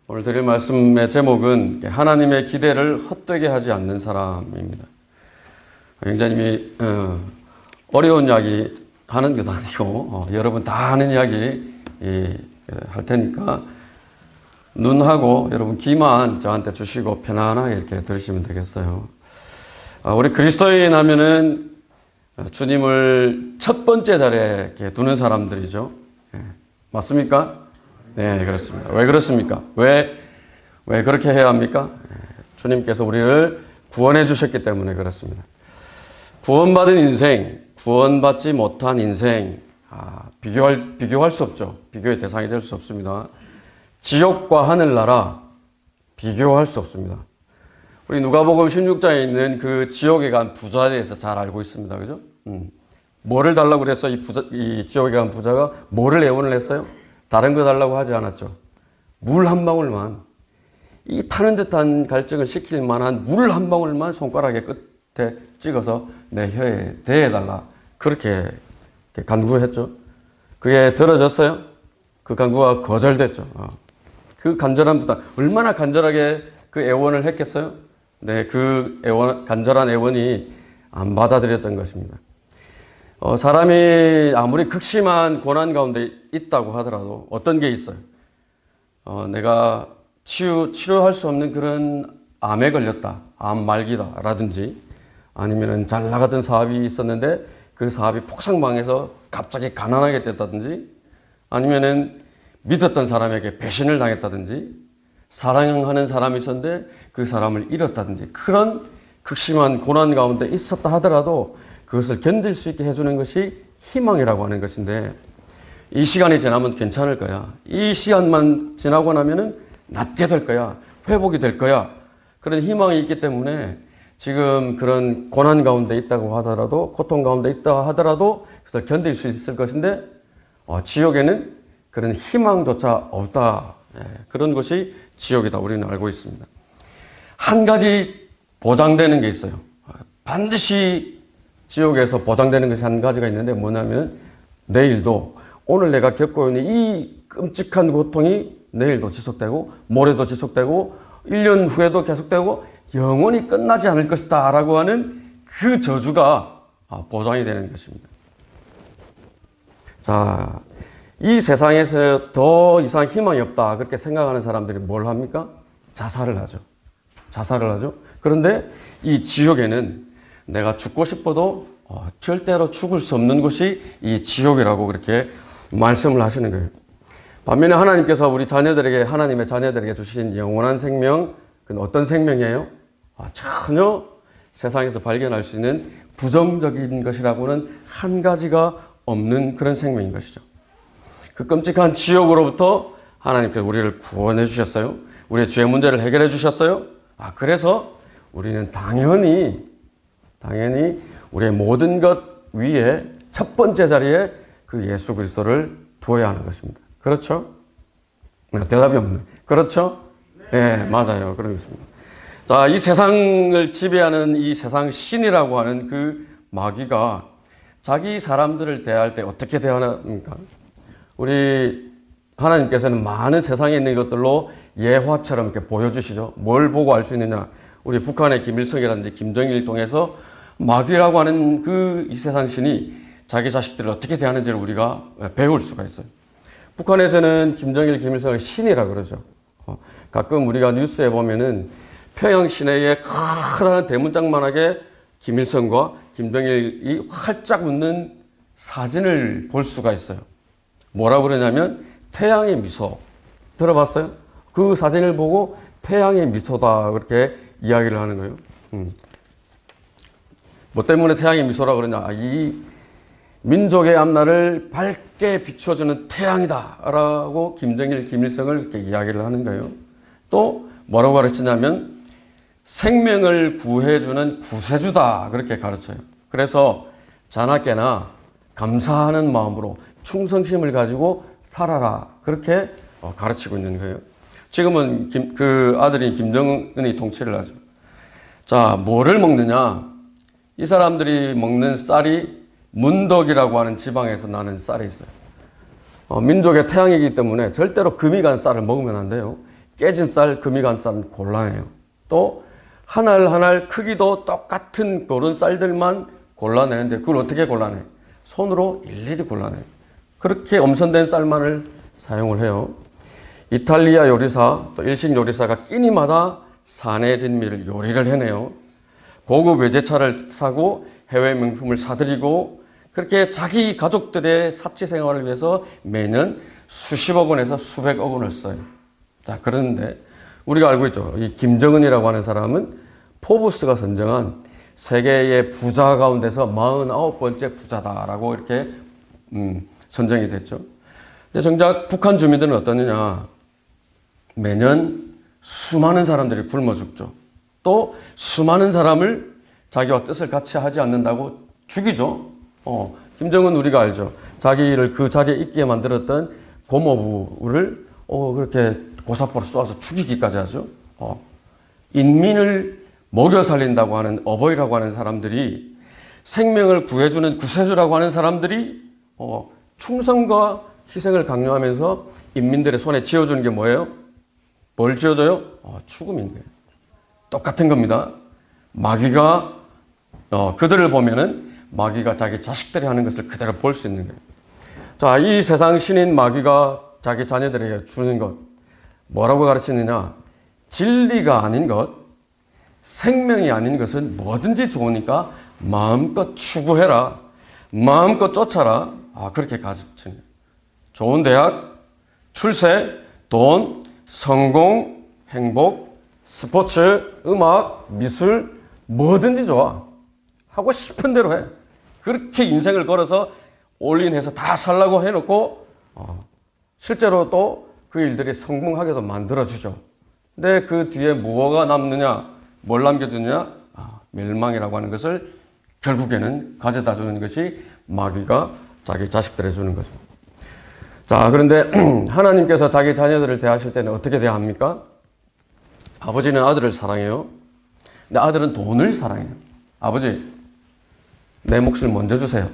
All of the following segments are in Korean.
오늘 드릴 말씀의 제목은 하나님의 기대를 헛되게 하지 않는 사람입니다. 굉장히 어려운 이야기 하는 것도 아니고 여러분 다 아는 이야기 할 테니까 눈하고 여러분 귀만 저한테 주시고 편안하게 이렇게 들으시면 되겠어요. 우리 그리스도인 하면은 주님을 첫 번째 자리에 이렇게 두는 사람들이죠. 맞습니까? 네, 그렇습니다. 왜 그렇습니까? 왜 그렇게 해야 합니까? 주님께서 우리를 구원해 주셨기 때문에 그렇습니다. 구원받은 인생, 구원받지 못한 인생, 비교할 수 없죠. 비교의 대상이 될 수 없습니다. 지옥과 하늘나라, 비교할 수 없습니다. 우리 누가복음 16장에 있는 그 지옥에 간 부자에 대해서 잘 알고 있습니다. 그죠? 뭐를 달라고 그랬어? 이 지옥에 간 부자가 뭐를 애원을 했어요? 다른 거 달라고 하지 않았죠. 물 한 방울만, 이 타는 듯한 갈증을 식힐 만한 물 한 방울만 손가락의 끝에 찍어서 내 혀에 대해달라. 그렇게 간구했죠. 그게 들어졌어요? 그 간구가 거절됐죠. 그 간절한 부탁, 얼마나 간절하게 그 애원을 했겠어요? 네, 그 간절한 애원이 안 받아들여진 것입니다. 사람이 아무리 극심한 고난 가운데 있다고 하더라도 어떤 게 있어요? 내가 치료할 수 없는 그런 암에 걸렸다, 암 말기다 라든지, 아니면은 잘 나가던 사업이 있었는데 그 사업이 폭삭망해서 갑자기 가난하게 됐다든지, 아니면은 믿었던 사람에게 배신을 당했다든지, 사랑하는 사람이 있었는데 그 사람을 잃었다든지, 그런 극심한 고난 가운데 있었다 하더라도 그것을 견딜 수 있게 해주는 것이 희망이라고 하는 것인데, 이 시간이 지나면 괜찮을 거야. 이 시간만 지나고 나면은 낫게 될 거야. 회복이 될 거야. 그런 희망이 있기 때문에 지금 그런 고난 가운데 있다고 하더라도, 고통 가운데 있다고 하더라도 그것을 견딜 수 있을 것인데, 지옥에는 그런 희망조차 없다. 그런 것이 지옥이다. 우리는 알고 있습니다. 한 가지 보장되는 게 있어요. 반드시 지옥에서 보장되는 것이 한 가지가 있는데, 뭐냐면 내일도, 오늘 내가 겪고 있는 이 끔찍한 고통이 내일도 지속되고 모레도 지속되고 1년 후에도 계속되고 영원히 끝나지 않을 것이다 라고 하는 그 저주가 보장이 되는 것입니다. 자, 이 세상에서 더 이상 희망이 없다 그렇게 생각하는 사람들이 뭘 합니까? 자살을 하죠. 그런데 이 지옥에는 내가 죽고 싶어도 절대로 죽을 수 없는 곳이 이 지옥이라고 그렇게 말씀을 하시는 거예요. 반면에 하나님께서 우리 자녀들에게, 하나님의 자녀들에게 주신 영원한 생명, 그건 어떤 생명이에요? 전혀 세상에서 발견할 수 있는 부정적인 것이라고는 한 가지가 없는 그런 생명인 것이죠. 그 끔찍한 지옥으로부터 하나님께서 우리를 구원해 주셨어요. 우리의 죄 문제를 해결해 주셨어요. 그래서 우리는 당연히 우리의 모든 것 위에 첫 번째 자리에 그 예수 그리스도를 두어야 하는 것입니다. 그렇죠? 대답이 없네. 그렇죠? 네, 맞아요. 그렇습니다. 자, 이 세상을 지배하는 이 세상 신이라고 하는 그 마귀가 자기 사람들을 대할 때 어떻게 대하는가? 우리 하나님께서는 많은 세상에 있는 것들로 예화처럼 이렇게 보여주시죠. 뭘 보고 알 수 있느냐? 우리 북한의 김일성이라든지 김정일을 통해서 마귀라고 하는 그 이 세상 신이 자기 자식들을 어떻게 대하는지를 우리가 배울 수가 있어요. 북한에서는 김정일, 김일성을 신이라 그러죠. 가끔 우리가 뉴스에 보면은 평양 시내에 커다란 대문짝만하게 김일성과 김정일이 활짝 웃는 사진을 볼 수가 있어요. 뭐라고 그러냐면 태양의 미소. 들어봤어요? 그 사진을 보고 태양의 미소다 그렇게 이야기를 하는 거예요. 뭐 때문에 태양의 미소라 그러냐? 이 민족의 앞날을 밝게 비춰주는 태양이다 라고 김정일, 김일성을 이렇게 이야기를 하는 거예요. 또 뭐라고 가르치냐면 생명을 구해주는 구세주다 그렇게 가르쳐요. 그래서 자나깨나 감사하는 마음으로 충성심을 가지고 살아라 그렇게 가르치고 있는 거예요. 지금은 그 아들이 김정은이 통치를 하죠. 자, 뭐를 먹느냐? 이 사람들이 먹는 쌀이 문덕이라고 하는 지방에서 나는 쌀이 있어요. 민족의 태양이기 때문에 절대로 금이 간 쌀을 먹으면 안 돼요. 깨진 쌀, 금이 간 쌀은 곤란해요. 또 한 알 한 알 크기도 똑같은 그런 쌀들만 골라내는데 그걸 어떻게 골라내? 손으로 일일이 골라내요. 그렇게 엄선된 쌀만을 사용을 해요. 이탈리아 요리사, 또 일식 요리사가 끼니마다 산의 진미를 요리를 해내요. 고급 외제차를 사고 해외 명품을 사들이고 그렇게 자기 가족들의 사치 생활을 위해서 매년 수십억 원에서 수백억 원을 써요. 자, 그런데 우리가 알고 있죠. 이 김정은이라고 하는 사람은 포브스가 선정한 세계의 부자 가운데서 49번째 부자다라고 이렇게 선정이 됐죠. 근데 정작 북한 주민들은 어떠느냐. 매년 수많은 사람들이 굶어 죽죠. 또 수많은 사람을 자기와 뜻을 같이 하지 않는다고 죽이죠. 김정은 우리가 알죠. 자기를 그 자리에 있게 만들었던 고모부를 그렇게 고사포로 쏘아서 죽이기까지 하죠. 인민을 먹여 살린다고 하는 어버이라고 하는 사람들이 생명을 구해주는 구세주라고 하는 사람들이 충성과 희생을 강요하면서 인민들의 손에 쥐어주는 게 뭐예요? 뭘 쥐어줘요? 죽음인 거예요. 똑같은 겁니다. 마귀가 그들을 보면은 마귀가 자기 자식들이 하는 것을 그대로 볼 수 있는 거예요. 자, 이 세상 신인 마귀가 자기 자녀들에게 주는 것 뭐라고 가르치느냐? 진리가 아닌 것, 생명이 아닌 것은 뭐든지 좋으니까 마음껏 추구해라. 마음껏 쫓아라. 그렇게 가르치는 거예요. 좋은 대학, 출세, 돈, 성공, 행복, 스포츠, 음악, 미술, 뭐든지 좋아. 하고 싶은 대로 해. 그렇게 인생을 걸어서 올인해서 다 살라고 해놓고 실제로 또 그 일들이 성공하게도 만들어주죠. 근데 그 뒤에 뭐가 남느냐? 뭘 남겨주느냐? 멸망이라고 하는 것을 결국에는 가져다 주는 것이 마귀가 자기 자식들에 주는 거죠. 자, 그런데 하나님께서 자기 자녀들을 대하실 때는 어떻게 대합니까? 아버지는 아들을 사랑해요. 근데 아들은 돈을 사랑해요. 아버지, 내 몫을 먼저 주세요.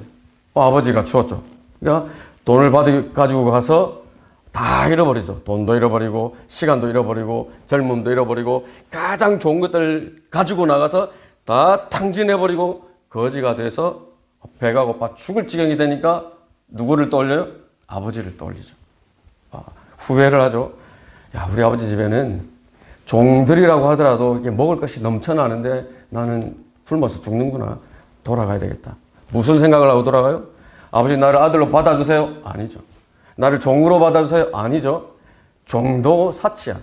아버지가 주었죠. 그러니까 돈을 가지고 가서 다 잃어버리죠. 돈도 잃어버리고 시간도 잃어버리고 젊음도 잃어버리고 가장 좋은 것들 가지고 나가서 다 탕진해버리고 거지가 돼서 배가 고파 죽을 지경이 되니까 누구를 떠올려요? 아버지를 떠올리죠. 후회를 하죠. 야, 우리 아버지 집에는 종들이라고 하더라도 이게 먹을 것이 넘쳐나는데 나는 굶어서 죽는구나. 돌아가야 되겠다. 무슨 생각을 하고 돌아가요? 아버지 나를 아들로 받아주세요? 아니죠. 나를 종으로 받아주세요? 아니죠. 종도 사치야.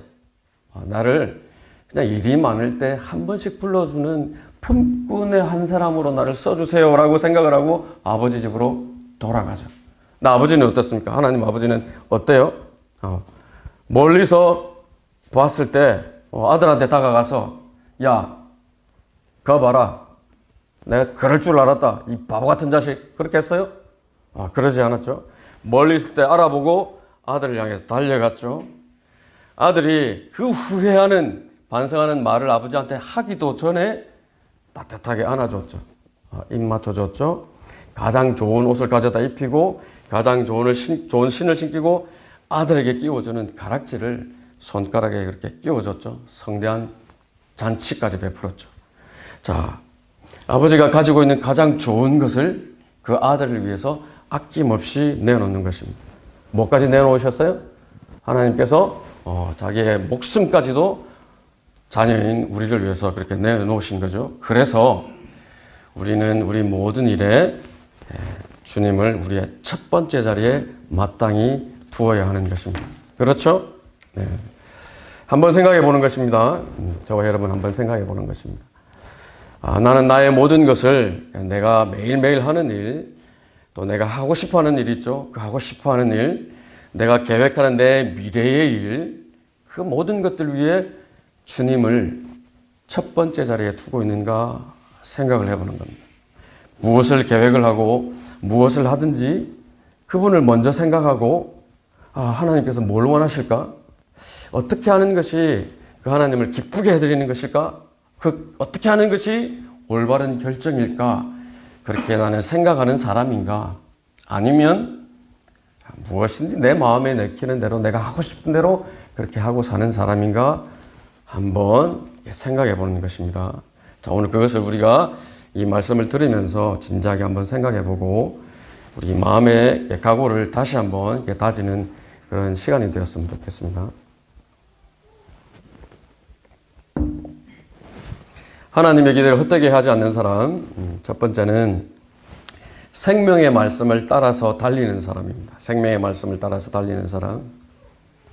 나를 그냥 일이 많을 때 한 번씩 불러주는 품꾼의 한 사람으로 나를 써주세요 라고 생각을 하고 아버지 집으로 돌아가죠. 나 아버지는 어떻습니까? 하나님 아버지는 어때요? 멀리서 봤을 때 아들한테 다가가서 야, 가봐라. 내가 그럴 줄 알았다. 이 바보 같은 자식. 그렇게 했어요? 그러지 않았죠. 멀리 있을 때 알아보고 아들을 향해서 달려갔죠. 아들이 그 후회하는 반성하는 말을 아버지한테 하기도 전에 따뜻하게 안아줬죠. 입 맞춰줬죠. 가장 좋은 옷을 가져다 입히고 가장 좋은 신을 신기고 아들에게 끼워주는 가락지를 손가락에 그렇게 끼워줬죠. 성대한 잔치까지 베풀었죠. 자, 아버지가 가지고 있는 가장 좋은 것을 그 아들을 위해서 아낌없이 내어놓는 것입니다. 뭐까지 내어놓으셨어요? 하나님께서 자기의 목숨까지도 자녀인 우리를 위해서 그렇게 내어놓으신 거죠. 그래서 우리는 우리 모든 일에 주님을 우리의 첫 번째 자리에 마땅히 두어야 하는 것입니다. 그렇죠? 네. 한번 생각해 보는 것입니다. 저와 여러분 한번 생각해 보는 것입니다. 나는 나의 모든 것을 내가 매일매일 하는 일, 또 내가 하고 싶어 하는 일 있죠. 그 하고 싶어 하는 일, 내가 계획하는 내 미래의 일, 그 모든 것들 위해 주님을 첫 번째 자리에 두고 있는가 생각을 해보는 겁니다. 무엇을 계획을 하고 무엇을 하든지 그분을 먼저 생각하고 하나님께서 뭘 원하실까? 어떻게 하는 것이 그 하나님을 기쁘게 해드리는 것일까? 어떻게 하는 것이 올바른 결정일까? 그렇게 나는 생각하는 사람인가? 아니면 무엇인지 내 마음에 내키는 대로 내가 하고 싶은 대로 그렇게 하고 사는 사람인가 한번 생각해 보는 것입니다. 자, 오늘 그것을 우리가 이 말씀을 들으면서 진지하게 한번 생각해 보고 우리 마음의 각오를 다시 한번 다지는 그런 시간이 되었으면 좋겠습니다. 하나님의 기대를 헛되게 하지 않는 사람, 첫 번째는 생명의 말씀을 따라서 달리는 사람입니다. 생명의 말씀을 따라서 달리는 사람.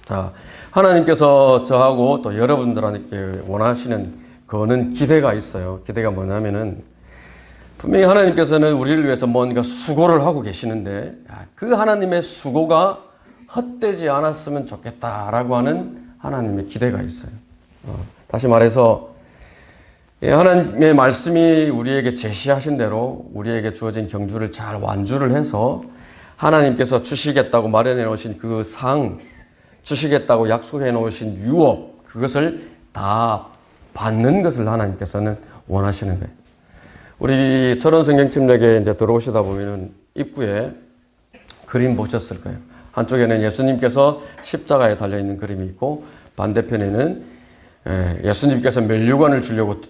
자, 하나님께서 저하고 또 여러분들한테 원하시는 거는 기대가 있어요. 기대가 뭐냐면은 분명히 하나님께서는 우리를 위해서 뭔가 수고를 하고 계시는데 그 하나님의 수고가 헛되지 않았으면 좋겠다라고 하는 하나님의 기대가 있어요. 다시 말해서 하나님의 말씀이 우리에게 제시하신 대로 우리에게 주어진 경주를 잘 완주를 해서 하나님께서 주시겠다고 마련해 놓으신 그 상, 주시겠다고 약속해 놓으신 유업, 그것을 다 받는 것을 하나님께서는 원하시는 거예요. 우리 철원성경침략에 이제 들어오시다 보면은 입구에 그림 보셨을 거예요. 한쪽에는 예수님께서 십자가에 달려있는 그림이 있고 반대편에는 예수님께서 면류관을 주려고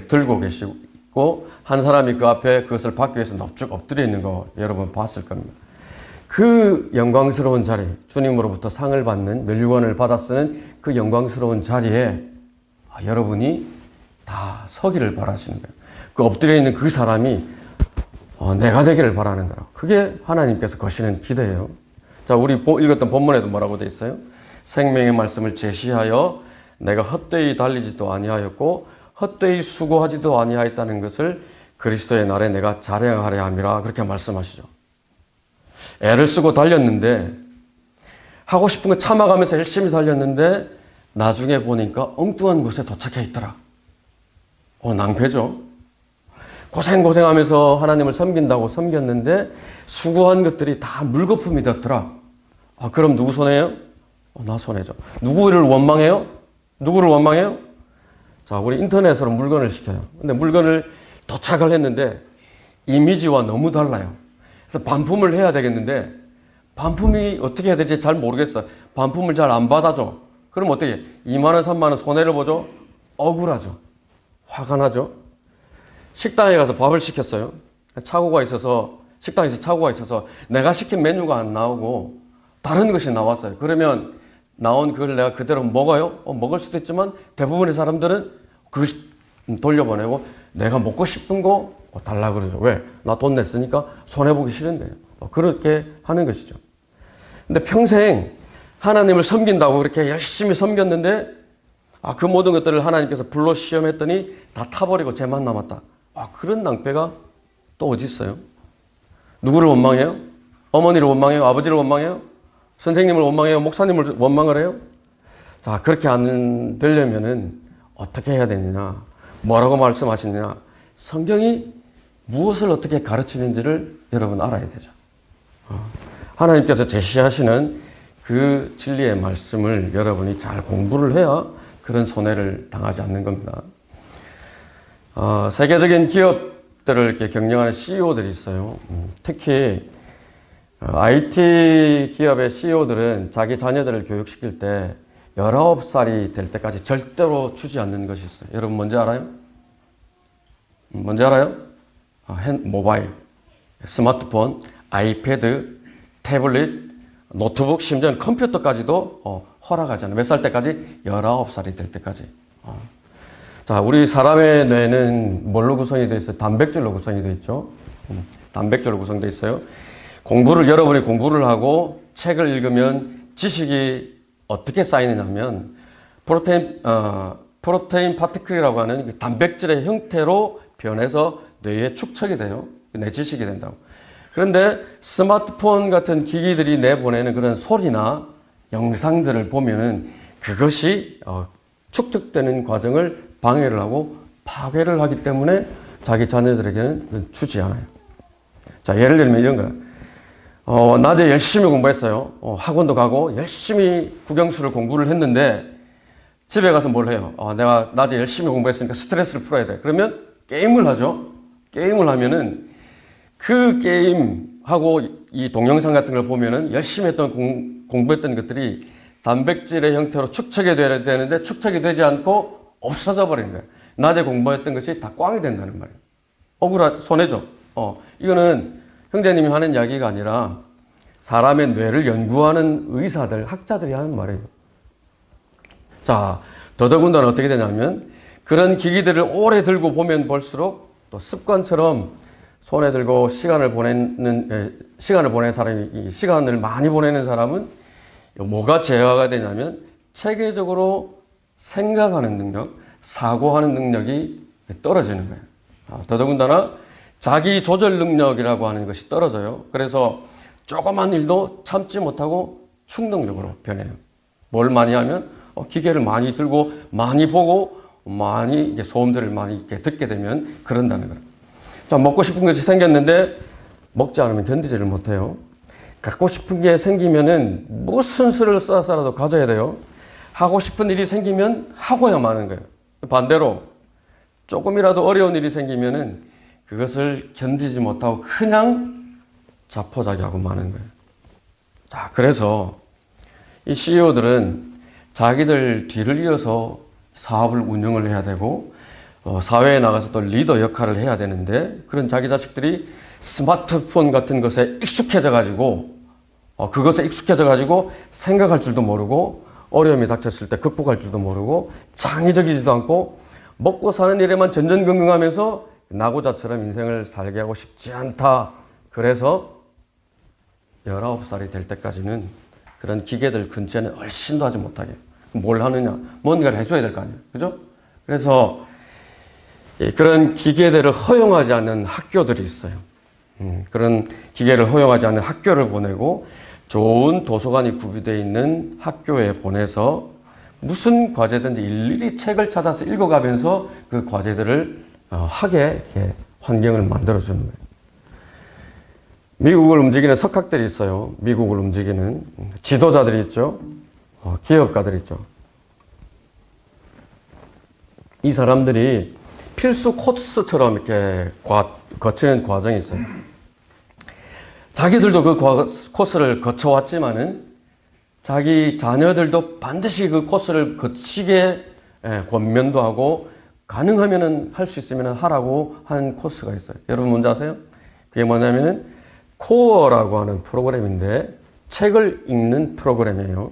들고 계시고 한 사람이 그 앞에 그것을 받기 위해서 넙죽 엎드려 있는 거 여러분 봤을 겁니다. 그 영광스러운 자리, 주님으로부터 상을 받는 면류관을 받아 쓰는 그 영광스러운 자리에 여러분이 다 서기를 바라시는 거예요. 그 엎드려 있는 그 사람이 내가 되기를 바라는 거라고. 그게 하나님께서 거시는 기대예요. 자, 우리 읽었던 본문에도 뭐라고 되어 있어요? 생명의 말씀을 제시하여 내가 헛되이 달리지도 아니하였고 헛되이 수고하지도 아니하였다는 것을 그리스도의 날에 내가 자랑하려 함이라 그렇게 말씀하시죠. 애를 쓰고 달렸는데 하고 싶은 거 참아가면서 열심히 달렸는데 나중에 보니까 엉뚱한 곳에 도착해 있더라. 낭패죠. 고생하면서 하나님을 섬긴다고 섬겼는데 수고한 것들이 다 물거품이 되었더라. 그럼 누구 손해예요? 나 손해죠. 누구를 원망해요? 누구를 원망해요? 자, 우리 인터넷으로 물건을 시켜요. 근데 물건을 도착을 했는데 이미지와 너무 달라요. 그래서 반품을 해야 되겠는데 반품이 어떻게 해야 될지 잘 모르겠어요. 반품을 잘 안 받아줘. 그럼 어떻게 해? 2만 원, 3만 원 손해를 보죠? 억울하죠. 화가 나죠. 식당에 가서 밥을 시켰어요. 식당에서 착오가 있어서 내가 시킨 메뉴가 안 나오고 다른 것이 나왔어요. 그러면 나온 그걸 내가 그대로 먹어요? 먹을 수도 있지만 대부분의 사람들은 그걸 돌려보내고 내가 먹고 싶은 거 달라 그러죠. 왜? 나 돈 냈으니까 손해보기 싫은데요. 그렇게 하는 것이죠. 근데 평생 하나님을 섬긴다고 그렇게 열심히 섬겼는데 그 모든 것들을 하나님께서 불로 시험했더니 다 타버리고 쟤만 남았다. 그런 낭패가 또 어디 있어요? 누구를 원망해요? 어머니를 원망해요? 아버지를 원망해요? 선생님을 원망해요? 목사님을 원망을 해요? 자, 그렇게 안 되려면은 어떻게 해야 되느냐? 뭐라고 말씀하시느냐? 성경이 무엇을 어떻게 가르치는지를 여러분 알아야 되죠. 하나님께서 제시하시는 그 진리의 말씀을 여러분이 잘 공부를 해야 그런 손해를 당하지 않는 겁니다. 세계적인 기업들을 이렇게 경영하는 CEO들이 있어요. 특히 IT 기업의 CEO들은 자기 자녀들을 교육시킬 때 19살이 될 때까지 절대로 주지 않는 것이 있어요. 여러분 뭔지 알아요? 뭔지 알아요? 모바일, 스마트폰, 아이패드, 태블릿, 노트북, 심지어는 컴퓨터까지도 허락하지 않아요. 몇 살 때까지? 19살이 될 때까지. 자, 우리 사람의 뇌는 뭘로 구성이 되어 있어요? 단백질로 구성이 되어 있죠. 단백질로 구성되어 있어요. 여러분이 공부를 하고 책을 읽으면 지식이 어떻게 쌓이느냐면 프로테인 파티클이라고 하는 그 단백질의 형태로 변해서 뇌에 축적이 돼요. 내 지식이 된다고. 그런데 스마트폰 같은 기기들이 내보내는 그런 소리나 영상들을 보면은 그것이 축적되는 과정을 방해를 하고 파괴를 하기 때문에 자기 자녀들에게는 주지 않아요. 자, 예를 들면 이런 거예요. 낮에 열심히 공부했어요. 학원도 가고 열심히 국영수를 공부를 했는데 집에 가서 뭘 해요? 내가 낮에 열심히 공부했으니까 스트레스를 풀어야 돼. 그러면 게임을 하죠. 게임을 하면은 그 게임하고 이 동영상 같은 걸 보면은 열심히 했던 공부했던 것들이 단백질의 형태로 축적이 돼야 되는데 축적이 되지 않고 없어져 버리는 거예요. 낮에 공부했던 것이 다 꽝이 된다는 말이에요. 손해죠. 이거는 형제님이 하는 이야기가 아니라 사람의 뇌를 연구하는 의사들, 학자들이 하는 말이에요. 자, 더더군다나 어떻게 되냐면 그런 기기들을 오래 들고 보면 볼수록 또 습관처럼 손에 들고 시간을 보내는 사람이, 시간을 많이 보내는 사람은 뭐가 제어가 되냐면 체계적으로 생각하는 능력, 사고하는 능력이 떨어지는 거예요. 더더군다나 자기 조절 능력이라고 하는 것이 떨어져요. 그래서 조그만 일도 참지 못하고 충동적으로 변해요. 뭘 많이 하면 기계를 많이 들고 많이 보고 많이 소음들을 많이 이렇게 듣게 되면 그런다는 거예요. 자, 먹고 싶은 것이 생겼는데 먹지 않으면 견디지를 못해요. 갖고 싶은 게 생기면은 무슨 수를 써서라도 가져야 돼요. 하고 싶은 일이 생기면 하고야 마는 거예요. 반대로 조금이라도 어려운 일이 생기면은 그것을 견디지 못하고 그냥 자포자기하고 마는 거예요. 자, 그래서 이 CEO들은 자기들 뒤를 이어서 사업을 운영을 해야 되고 사회에 나가서 또 리더 역할을 해야 되는데 그런 자기 자식들이 스마트폰 같은 것에 익숙해져 가지고 그것에 익숙해져 가지고 생각할 줄도 모르고 어려움이 닥쳤을 때 극복할 줄도 모르고 창의적이지도 않고 먹고 사는 일에만 전전긍긍하면서 나고자처럼 인생을 살게 하고 싶지 않다. 그래서 19살이 될 때까지는 그런 기계들 근처에는 얼씬도 하지 못하게. 뭘 하느냐? 뭔가를 해줘야 될 거 아니에요. 그죠? 그래서 그런 기계들을 허용하지 않는 학교들이 있어요. 그런 기계를 허용하지 않는 학교를 보내고 좋은 도서관이 구비되어 있는 학교에 보내서 무슨 과제든지 일일이 책을 찾아서 읽어가면서 그 과제들을 하게 환경을 만들어주는 거예요. 미국을 움직이는 석학들이 있어요. 미국을 움직이는 지도자들이 있죠. 기업가들이 있죠. 이 사람들이 필수 코스처럼 이렇게 거치는 과정이 있어요. 자기들도 그 코스를 거쳐왔지만은 자기 자녀들도 반드시 그 코스를 거치게 권면도 하고 가능하면은 할 수 있으면 하라고 하는 코스가 있어요. 여러분 뭔지 아세요? 그게 뭐냐면은 코어라고 하는 프로그램인데 책을 읽는 프로그램이에요.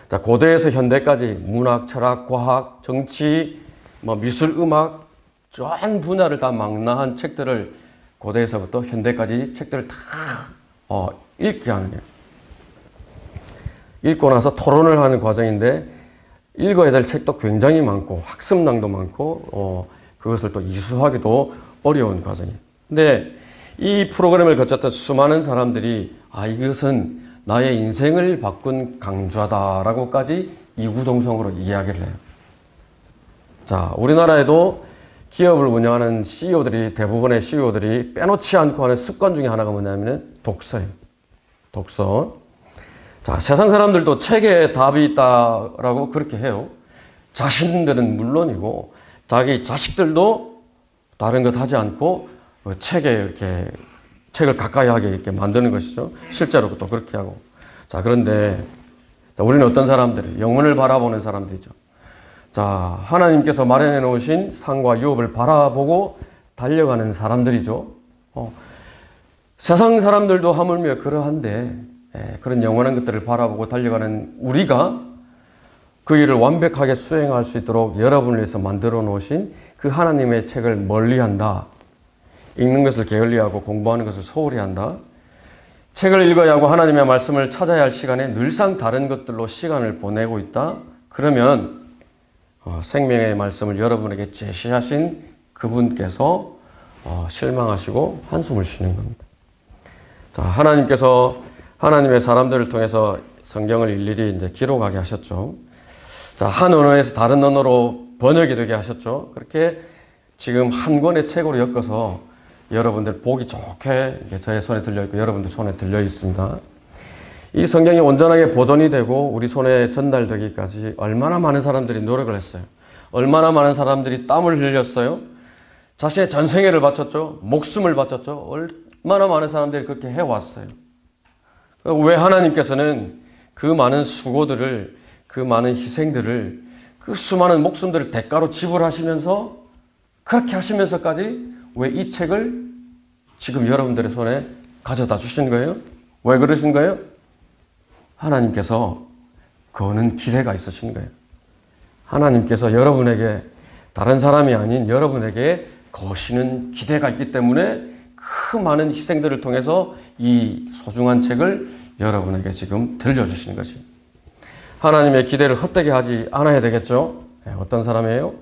자, 고대에서 현대까지 문학, 철학, 과학, 정치, 미술, 음악 전 분야를 다 망라한 책들을 고대에서부터 현대까지 책들을 다 읽게 하는 거예요. 읽고 나서 토론을 하는 과정인데 읽어야 될 책도 굉장히 많고 학습량도 많고 그것을 또 이수하기도 어려운 과정이에요. 근데 이 프로그램을 거쳤던 수많은 사람들이 이것은 나의 인생을 바꾼 강좌다라고까지 이구동성으로 이야기를 해요. 자, 우리나라에도 기업을 운영하는 CEO들이 대부분의 CEO들이 빼놓지 않고 하는 습관 중에 하나가 뭐냐면 독서예요. 독서. 자, 세상 사람들도 책에 답이 있다라고 그렇게 해요. 자신들은 물론이고 자기 자식들도 다른 것 하지 않고 책에 이렇게 책을 가까이 하게 이렇게 만드는 것이죠. 실제로 또 그렇게 하고. 자, 그런데 우리는 어떤 사람들, 영혼을 바라보는 사람들이죠. 자, 하나님께서 마련해 놓으신 상과 유업을 바라보고 달려가는 사람들이죠. 세상 사람들도 하물며 그러한데 그런 영원한 것들을 바라보고 달려가는 우리가 그 일을 완벽하게 수행할 수 있도록 여러분을 위해서 만들어 놓으신 그 하나님의 책을 멀리한다. 읽는 것을 게을리하고 공부하는 것을 소홀히 한다. 책을 읽어야 하고 하나님의 말씀을 찾아야 할 시간에 늘상 다른 것들로 시간을 보내고 있다. 그러면 생명의 말씀을 여러분에게 제시하신 그분께서 실망하시고 한숨을 쉬는 겁니다. 자, 하나님께서 하나님의 사람들을 통해서 성경을 일일이 이제 기록하게 하셨죠. 자, 한 언어에서 다른 언어로 번역이 되게 하셨죠. 그렇게 지금 한 권의 책으로 엮어서 여러분들 보기 좋게 저의 손에 들려 있고 여러분들 손에 들려 있습니다. 이 성경이 온전하게 보존이 되고 우리 손에 전달되기까지 얼마나 많은 사람들이 노력을 했어요. 얼마나 많은 사람들이 땀을 흘렸어요. 자신의 전생애를 바쳤죠. 목숨을 바쳤죠. 얼마나 많은 사람들이 그렇게 해왔어요. 왜 하나님께서는 그 많은 수고들을, 그 많은 희생들을, 그 수많은 목숨들을 대가로 지불하시면서, 그렇게 하시면서까지 왜 이 책을 지금 여러분들의 손에 가져다 주신 거예요? 왜 그러신 거예요? 하나님께서 거는 기대가 있으신 거예요. 하나님께서 여러분에게, 다른 사람이 아닌 여러분에게 거시는 기대가 있기 때문에 그 많은 희생들을 통해서 이 소중한 책을 여러분에게 지금 들려주시는 것이. 하나님의 기대를 헛되게 하지 않아야 되겠죠? 어떤 사람이에요?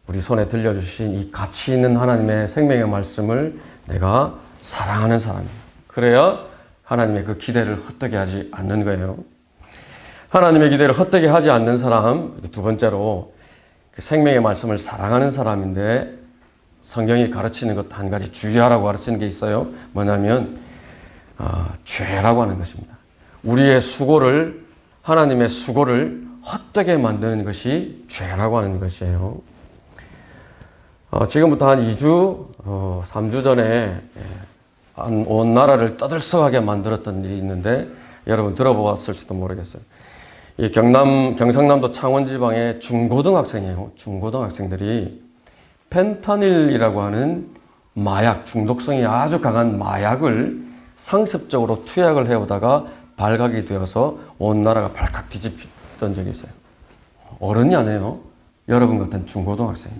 우리 손에 들려주신 이 가치 있는 하나님의 생명의 말씀을 내가 사랑하는 사람이에요. 그래야 하나님의 그 기대를 헛되게 하지 않는 거예요. 하나님의 기대를 헛되게 하지 않는 사람, 두 번째로 그 생명의 말씀을 사랑하는 사람인데, 성경이 가르치는 것 한 가지 주의하라고 가르치는 게 있어요. 뭐냐면 죄라고 하는 것입니다. 우리의 수고를, 하나님의 수고를 헛되게 만드는 것이 죄라고 하는 것이에요. 지금부터 한 2주, 3주 전에 온 나라를 떠들썩하게 만들었던 일이 있는데 여러분 들어보았을지도 모르겠어요. 이 경상남도 창원지방의 중고등학생이에요. 중고등학생들이 펜타닐이라고 하는 마약, 중독성이 아주 강한 마약을 상습적으로 투약을 해오다가 발각이 되어서 온 나라가 발칵 뒤집혔던 적이 있어요. 어른이 아니에요. 여러분 같은 중고등학생.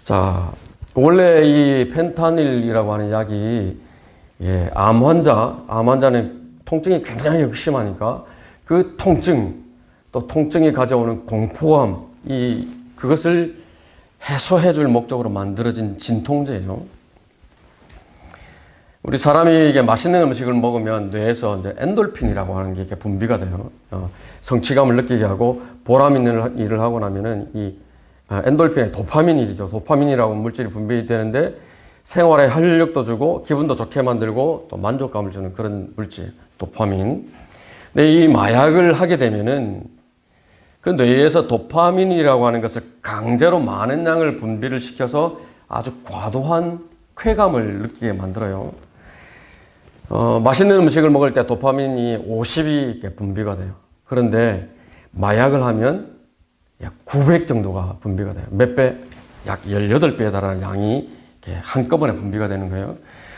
자, 원래 이 펜타닐이라고 하는 약이 암 환자는 통증이 굉장히 극심하니까 그 통증, 또 통증이 가져오는 공포감, 그것을 해소해 줄 목적으로 만들어진 진통제예요. 우리 사람이 이게 맛있는 음식을 먹으면 뇌에서 이제 엔돌핀이라고 하는 게 이렇게 분비가 돼요. 성취감을 느끼게 하고 보람 있는 일을 하고 나면은 이 엔돌핀이 도파민이죠. 도파민이라고 물질이 분비되는데 생활에 활력도 주고 기분도 좋게 만들고 또 만족감을 주는 그런 물질, 도파민. 근데 이 마약을 하게 되면은 그 뇌에서 도파민이라고 하는 것을 강제로 많은 양을 분비를 시켜서 아주 과도한 쾌감을 느끼게 만들어요. 맛있는 음식을 먹을 때 도파민이 50이 분비가 돼요. 그런데 마약을 하면 약 900 정도가 분비가 돼요. 몇 배? 약 18배에 달하는 양이 이렇게 한꺼번에 분비가 되는 거예요.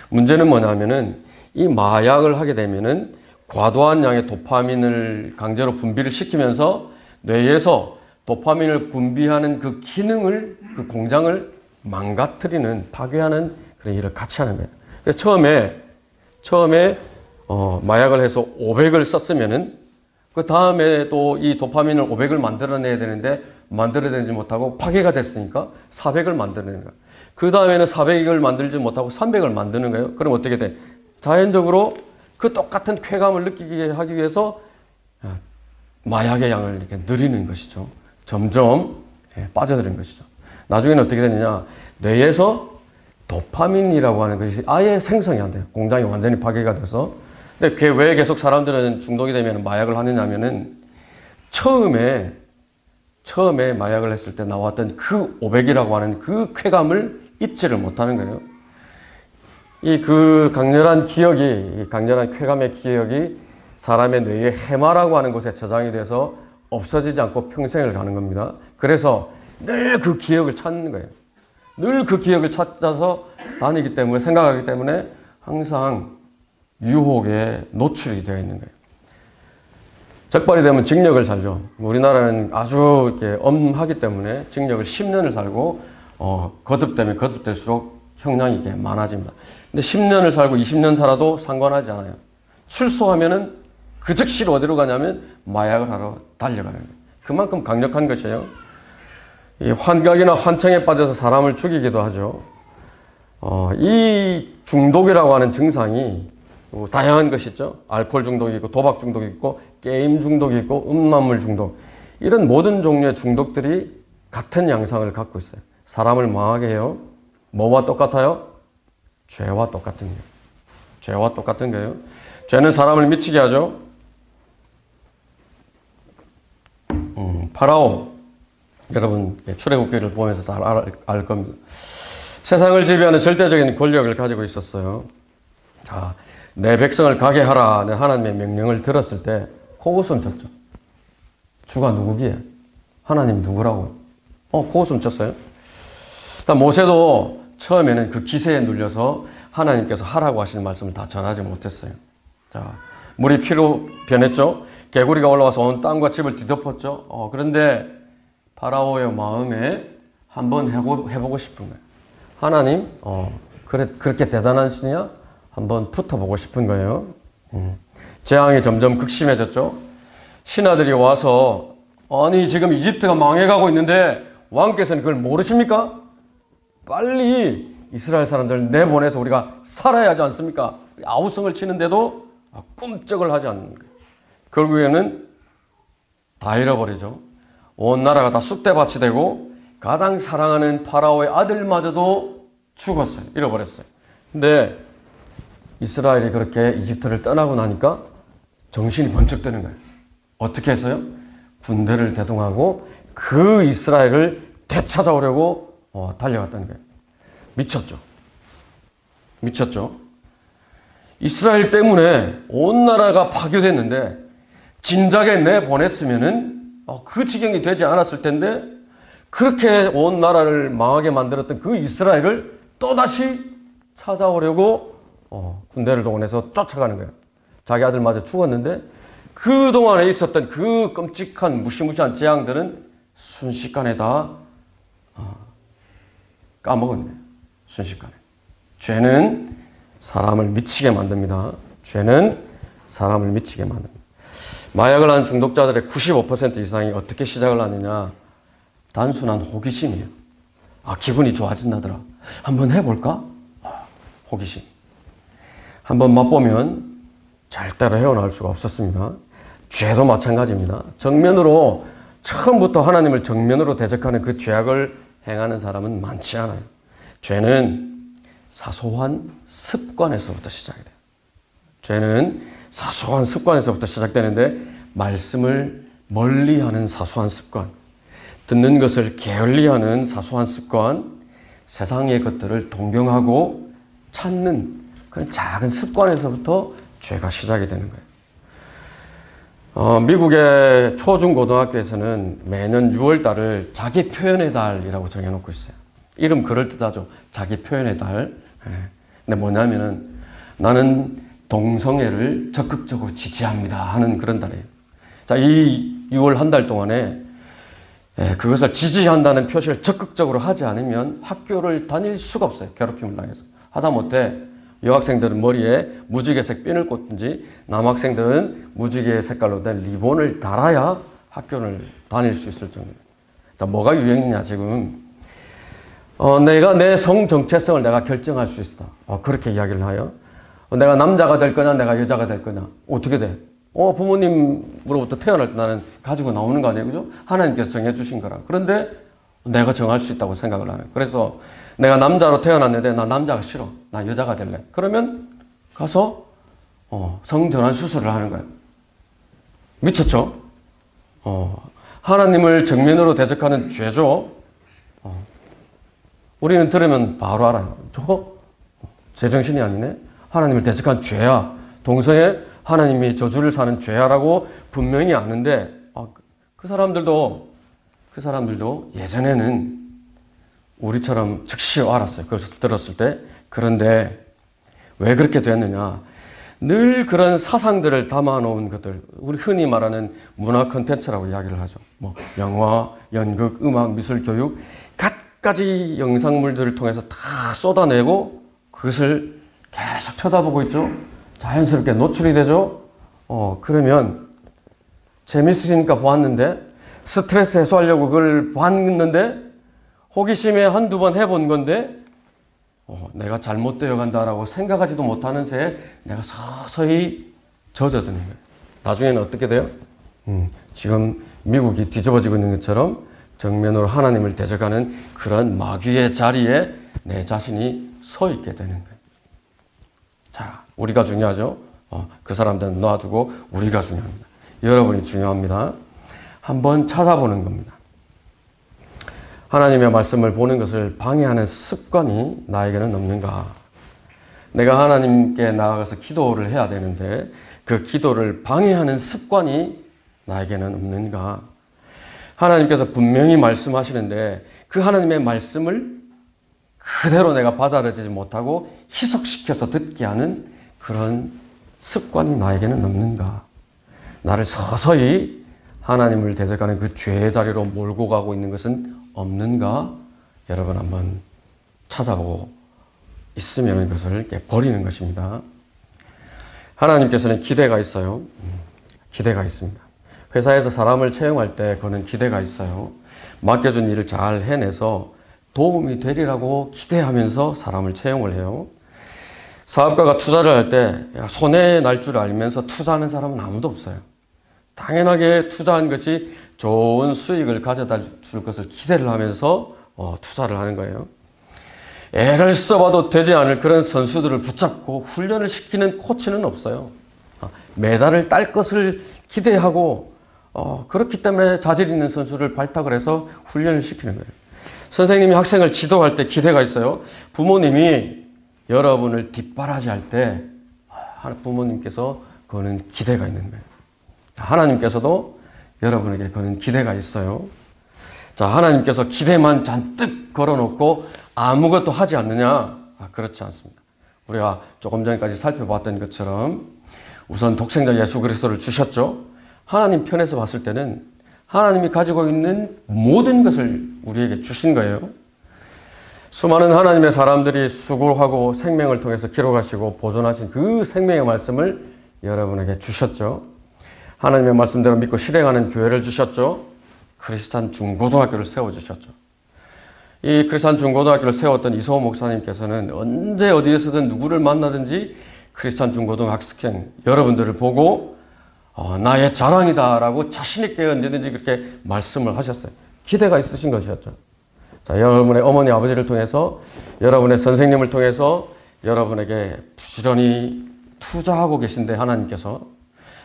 문제는 뭐냐면은 이 마약을 하게 되면은 과도한 양의 도파민을 강제로 분비를 시키면서 뇌에서 도파민을 분비하는 그 기능을, 그 공장을 망가뜨리는, 파괴하는 그런 일을 같이 하는 거예요. 그래서 처음에 마약을 해서 500을 썼으면은 그 다음에 또 이 도파민을 500을 만들어내야 되는데 만들어내지 못하고 파괴가 됐으니까 400을 만들어내는 거예요. 그 다음에는 400을 만들지 못하고 300을 만드는 거예요. 그럼 어떻게 돼? 자연적으로 그 똑같은 쾌감을 느끼게 하기 위해서 마약의 양을 이렇게 늘리는 것이죠. 점점 빠져드는 것이죠. 나중에는 어떻게 되느냐? 뇌에서 도파민이라고 하는 것이 아예 생성이 안 돼요. 공장이 완전히 파괴가 돼서. 근데 그게 왜 계속 사람들은 중독이 되면 마약을 하느냐면은 처음에 마약을 했을 때 나왔던 그 500이라고 하는 그 쾌감을 잊지를 못하는 거예요. 그 강렬한 쾌감의 기억이 사람의 뇌의 해마라고 하는 곳에 저장이 돼서 없어지지 않고 평생을 가는 겁니다. 그래서 늘 그 기억을 찾는 거예요. 늘 그 기억을 찾아서 다니기 때문에, 생각하기 때문에 항상 유혹에 노출이 되어 있는 거예요. 적발이 되면 징역을 살죠. 우리나라는 아주 이렇게 엄하기 때문에 징역을 10년을 살고, 거듭되면 거듭될수록 형량이 이렇게 많아집니다. 근데 10년을 살고 20년 살아도 상관하지 않아요. 출소하면은 그 즉시로 어디로 가냐면 마약을 하러 달려가는 거예요. 그만큼 강력한 것이에요. 이 환각이나 환청에 빠져서 사람을 죽이기도 하죠. 이 중독이라고 하는 증상이 다양한 것이 있죠. 알코올 중독이 있고, 도박 중독이 있고, 게임 중독이 있고, 음란물 중독. 이런 모든 종류의 중독들이 같은 양상을 갖고 있어요. 사람을 망하게 해요. 뭐와 똑같아요? 죄와 똑같은 거예요. 죄와 똑같은 거예요. 죄는 사람을 미치게 하죠. 파라오. 여러분, 출애굽기를 보면서 다 알 겁니다. 세상을 지배하는 절대적인 권력을 가지고 있었어요. 자, 내 백성을 가게 하라는 하나님의 명령을 들었을 때 코웃음 쳤죠. 주가 누구기에? 하나님 누구라고? 코웃음 쳤어요. 모세도 처음에는 그 기세에 눌려서 하나님께서 하라고 하시는 말씀을 다 전하지 못했어요. 자, 물이 피로 변했죠. 개구리가 올라와서 온 땅과 집을 뒤덮었죠. 그런데 파라오의 마음에 한번 해보고 싶은 거예요. 하나님, 그렇게 대단한 신이야? 한번 붙어보고 싶은 거예요. 재앙이 점점 극심해졌죠. 신하들이 와서 아니 지금 이집트가 망해가고 있는데 왕께서는 그걸 모르십니까? 빨리 이스라엘 사람들 내보내서 우리가 살아야 하지 않습니까? 아우성을 치는데도 꿈쩍을 하지 않는 거예요. 결국에는 다 잃어버리죠. 온 나라가 다 쑥대밭이 되고 가장 사랑하는 파라오의 아들마저도 죽었어요. 잃어버렸어요. 근데 이스라엘이 그렇게 이집트를 떠나고 나니까 정신이 번쩍 드는 거예요. 어떻게 해서요? 군대를 대동하고 그 이스라엘을 되찾아오려고 달려갔다는 거예요. 미쳤죠. 미쳤죠. 이스라엘 때문에 온 나라가 파괴됐는데 진작에 내보냈으면은 그 지경이 되지 않았을 텐데 그렇게 온 나라를 망하게 만들었던 그 이스라엘을 또다시 찾아오려고 군대를 동원해서 쫓아가는 거예요. 자기 아들마저 죽었는데 그동안에 있었던 그 끔찍한 무시무시한 재앙들은 순식간에 다 까먹은 거예요. 순식간에. 죄는 사람을 미치게 만듭니다. 죄는 사람을 미치게 만듭니다. 마약을 한 중독자들의 95% 이상이 어떻게 시작을 하느냐. 단순한 호기심이에요. 기분이 좋아진다더라. 한번 해볼까? 호기심. 한번 맛보면 절대로 헤어나올 수가 없었습니다. 죄도 마찬가지입니다. 정면으로 처음부터 하나님을 정면으로 대적하는 그 죄악을 행하는 사람은 많지 않아요. 죄는 사소한 습관에서부터 시작이 돼요. 죄는 사소한 습관에서부터 시작되는데 말씀을 멀리하는 사소한 습관, 듣는 것을 게을리하는 사소한 습관, 세상의 것들을 동경하고 찾는 그런 작은 습관에서부터 죄가 시작이 되는 거예요. 미국의 초중고등학교에서는 매년 6월 달을 자기 표현의 달이라고 정해놓고 있어요. 이름 그럴듯하죠. 자기 표현의 달. 근데 뭐냐면은 나는 동성애를 적극적으로 지지합니다 하는 그런 달이에요. 자, 이 6월 한 달 동안에 그것을 지지한다는 표시를 적극적으로 하지 않으면 학교를 다닐 수가 없어요. 괴롭힘을 당해서. 하다못해 여학생들은 머리에 무지개색 핀을 꽂든지 남학생들은 무지개 색깔로 된 리본을 달아야 학교를 다닐 수 있을 정도입니다. 자, 뭐가 유행이냐 지금. 내가 내 성 정체성을 내가 결정할 수 있다. 그렇게 이야기를 하여. 내가 남자가 될 거냐, 내가 여자가 될 거냐. 어떻게 돼? 부모님으로부터 태어날 때 나는 가지고 나오는 거 아니에요? 그죠? 하나님께서 정해주신 거라. 그런데 내가 정할 수 있다고 생각을 하는 거예요. 그래서 내가 남자로 태어났는데 나 남자가 싫어. 나 여자가 될래. 그러면 가서 성전환 수술을 하는 거예요. 미쳤죠? 하나님을 정면으로 대적하는 죄죠. 우리는 들으면 바로 알아요. 제정신이 아니네. 하나님을 대적한 죄야. 동성애 하나님이 저주를 사는 죄야라고 분명히 아는데 그 사람들도 예전에는 우리처럼 즉시 알았어요. 그것을 들었을 때. 그런데 왜 그렇게 됐느냐. 늘 그런 사상들을 담아놓은 것들, 우리 흔히 말하는 문화 콘텐츠라고 이야기를 하죠. 영화, 연극, 음악, 미술, 교육, 갖가지 영상물들을 통해서 다 쏟아내고 그것을 계속 쳐다보고 있죠. 자연스럽게 노출이 되죠. 그러면 재밌으니까 보았는데 스트레스 해소하려고 그걸 봤는데 호기심에 한두 번 해본 건데 내가 잘못되어 간다라고 생각하지도 못하는 새에 내가 서서히 젖어드는 거예요. 나중에는 어떻게 돼요? 지금 미국이 뒤집어지고 있는 것처럼 정면으로 하나님을 대적하는 그런 마귀의 자리에 내 자신이 서 있게 되는 거예요. 자, 우리가 중요하죠. 그 사람들은 놔두고 우리가 중요합니다. 여러분이 중요합니다. 한번 찾아보는 겁니다. 하나님의 말씀을 보는 것을 방해하는 습관이 나에게는 없는가? 내가 하나님께 나아가서 기도를 해야 되는데 그 기도를 방해하는 습관이 나에게는 없는가? 하나님께서 분명히 말씀하시는데 그 하나님의 말씀을 그대로 내가 받아들이지 못하고 희석시켜서 듣게 하는 그런 습관이 나에게는 없는가? 나를 서서히 하나님을 대적하는 그 죄의 자리로 몰고 가고 있는 것은 없는가? 여러분 한번 찾아보고 있으면 그것을 버리는 것입니다. 하나님께서는 기대가 있어요. 기대가 있습니다. 회사에서 사람을 채용할 때 그는 기대가 있어요. 맡겨준 일을 잘 해내서 도움이 되리라고 기대하면서 사람을 채용을 해요. 사업가가 투자를 할 때 손해 날 줄 알면서 투자하는 사람은 아무도 없어요. 당연하게 투자한 것이 좋은 수익을 가져다 줄 것을 기대를 하면서 투자를 하는 거예요. 애를 써봐도 되지 않을 그런 선수들을 붙잡고 훈련을 시키는 코치는 없어요. 메달을 딸 것을 기대하고 그렇기 때문에 자질 있는 선수를 발탁을 해서 훈련을 시키는 거예요. 선생님이 학생을 지도할 때 기대가 있어요. 부모님이 여러분을 뒷바라지할 때 부모님께서 그거는 기대가 있는 거예요. 하나님께서도 여러분에게 그런 기대가 있어요. 자, 하나님께서 기대만 잔뜩 걸어놓고 아무것도 하지 않느냐? 그렇지 않습니다. 우리가 조금 전까지 살펴봤던 것처럼 우선 독생자 예수 그리스도를 주셨죠. 하나님 편에서 봤을 때는 하나님이 가지고 있는 모든 것을 우리에게 주신 거예요. 수많은 하나님의 사람들이 수고하고 생명을 통해서 기록하시고 보존하신 그 생명의 말씀을 여러분에게 주셨죠. 하나님의 말씀대로 믿고 실행하는 교회를 주셨죠. 크리스찬 중고등학교를 세워주셨죠. 이 크리스찬 중고등학교를 세웠던 이소호 목사님께서는 언제 어디에서든 누구를 만나든지 크리스찬 중고등학생 여러분들을 보고 나의 자랑이다라고 자신있게 언제든지 그렇게 말씀을 하셨어요. 기대가 있으신 것이었죠. 자, 여러분의 어머니 아버지를 통해서 여러분의 선생님을 통해서 여러분에게 부지런히 투자하고 계신데 하나님께서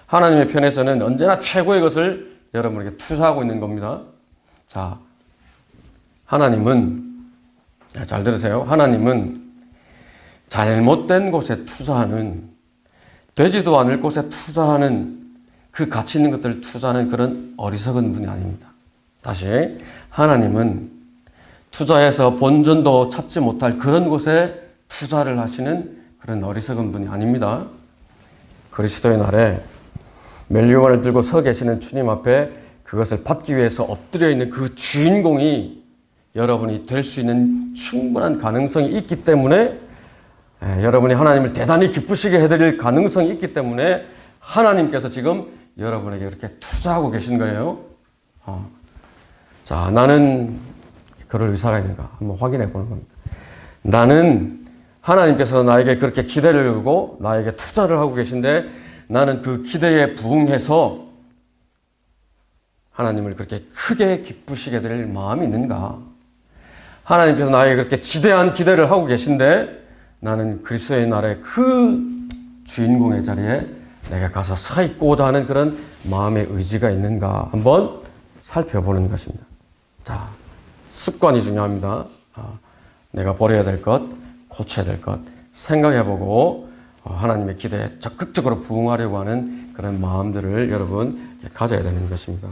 하나님의 편에서는 언제나 최고의 것을 여러분에게 투자하고 있는 겁니다. 자, 하나님은 잘 들으세요. 하나님은 잘못된 곳에 투자하는 되지도 않을 곳에 투자하는 그 가치 있는 것들을 투자하는 그런 어리석은 분이 아닙니다. 다시 하나님은 투자해서 본전도 찾지 못할 그런 곳에 투자를 하시는 그런 어리석은 분이 아닙니다. 그리스도의 날에 멜리오만을 들고 서 계시는 주님 앞에 그것을 받기 위해서 엎드려 있는 그 주인공이 여러분이 될 수 있는 충분한 가능성이 있기 때문에 여러분이 하나님을 대단히 기쁘시게 해드릴 가능성이 있기 때문에 하나님께서 지금 여러분에게 이렇게 투자하고 계신 거예요. 자, 나는 그럴 의사가 있는가 한번 확인해 보는 겁니다. 나는 하나님께서 나에게 그렇게 기대를 걸고 나에게 투자를 하고 계신데 나는 그 기대에 부응해서 하나님을 그렇게 크게 기쁘시게 될 마음이 있는가? 하나님께서 나에게 그렇게 지대한 기대를 하고 계신데 나는 그리스도의 날에 그 주인공의 자리에 내가 가서 서 있고자 하는 그런 마음의 의지가 있는가 한번 살펴보는 것입니다. 자, 습관이 중요합니다. 내가 버려야 될 것, 고쳐야 될 것 생각해보고 하나님의 기대에 적극적으로 부응하려고 하는 그런 마음들을 여러분 가져야 되는 것입니다.